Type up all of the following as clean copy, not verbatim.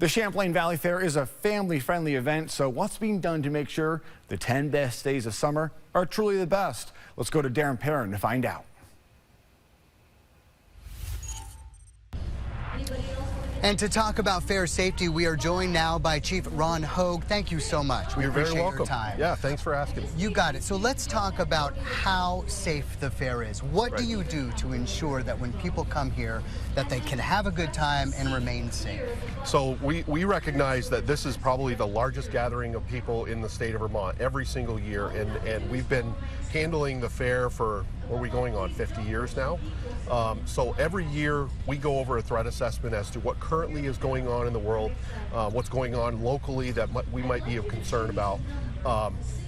The Champlain Valley Fair is a family-friendly event, so what's being done to make sure the 10 best days of summer are truly the best? Let's go to Darren Perrin to find out. And to talk about fair safety, we are joined now by Chief Ron Hogue. Thank you so much. We You're appreciate very welcome. your time. Yeah, thanks for asking. You got it. So let's talk about how safe the fair is. What do you do to ensure that when people come here, that they can have a good time and remain safe? So we recognize that this is probably the largest gathering of people in the state of Vermont every single year, and we've been handling the fair for, what are we going on, 50 years now? So every year we go over a threat assessment as to what currently is going on in the world, what's going on locally that we might be of concern about.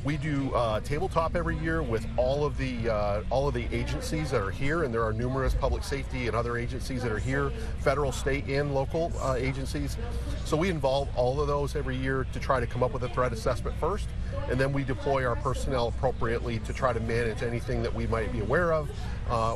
We do tabletop every year with all of the agencies that are here, and there are numerous public safety and other agencies that are here, federal, state, and local agencies. So we involve all of those every year to try to come up with a threat assessment first, and then we deploy our personnel appropriately to try to manage anything that we might be aware of,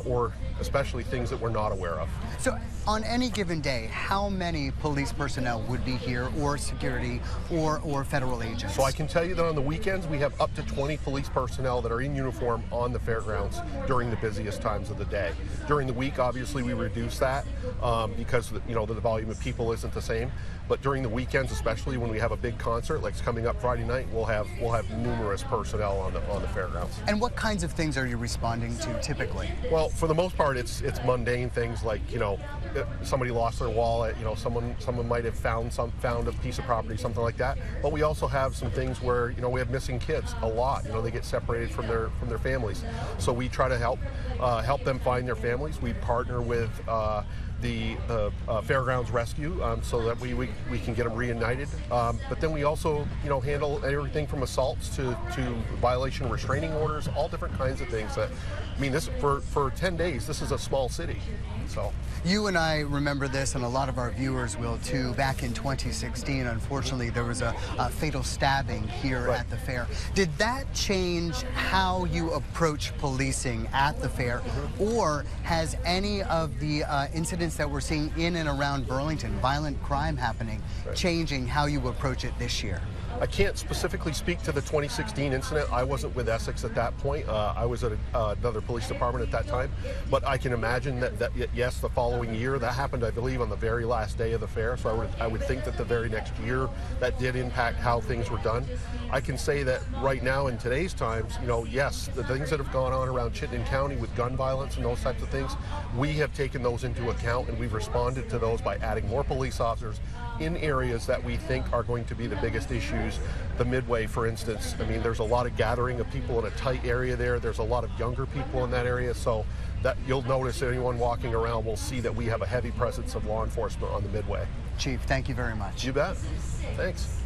or especially things that we're not aware of. So on any given day, how many police personnel would be here, or security, or federal agents? So I can tell you that on the weekends we have up to 20 police personnel that are in uniform on the fairgrounds during the busiest times of the day. During the week, obviously, we reduce that because the volume of people isn't the same. But during the weekends, especially when we have a big concert like it's coming up Friday night, we'll have numerous personnel on the fairgrounds. And what kinds of things are you responding to typically? Well, for the most part, it's mundane things like somebody lost their wallet, someone might have found a piece of property, something like that. But we also have some things where we have missing kids a lot. They get separated from their families, so we try to help them find their families. We partner with the Fairgrounds Rescue so that we can get them reunited. But then we also handle everything from assaults to violation of restraining orders, all different kinds of things. This for 10 days, this is a small city. So you and I remember this, and a lot of our viewers will too. Back in 2016, unfortunately, there was a fatal stabbing here at the fair. Did that change how you approach policing at the fair, or has any of the incidents that we're seeing in and around Burlington, violent crime happening, changing how you approach it this year? I can't specifically speak to the 2016 incident. I wasn't with Essex at that point. I was at another police department at that time. But I can imagine that yes, the following year, that happened, I believe, on the very last day of the fair. So I would think that the very next year, that did impact how things were done. I can say that right now in today's times, yes, the things that have gone on around Chittenden County with gun violence and those types of things, we have taken those into account, and we've responded to those by adding more police officers in areas that we think are going to be the biggest issues. The Midway, for instance, there's a lot of gathering of people in a tight area there. There's a lot of younger people in that area, so that you'll notice anyone walking around will see that we have a heavy presence of law enforcement on the Midway. Chief, thank you very much. You bet. Thanks.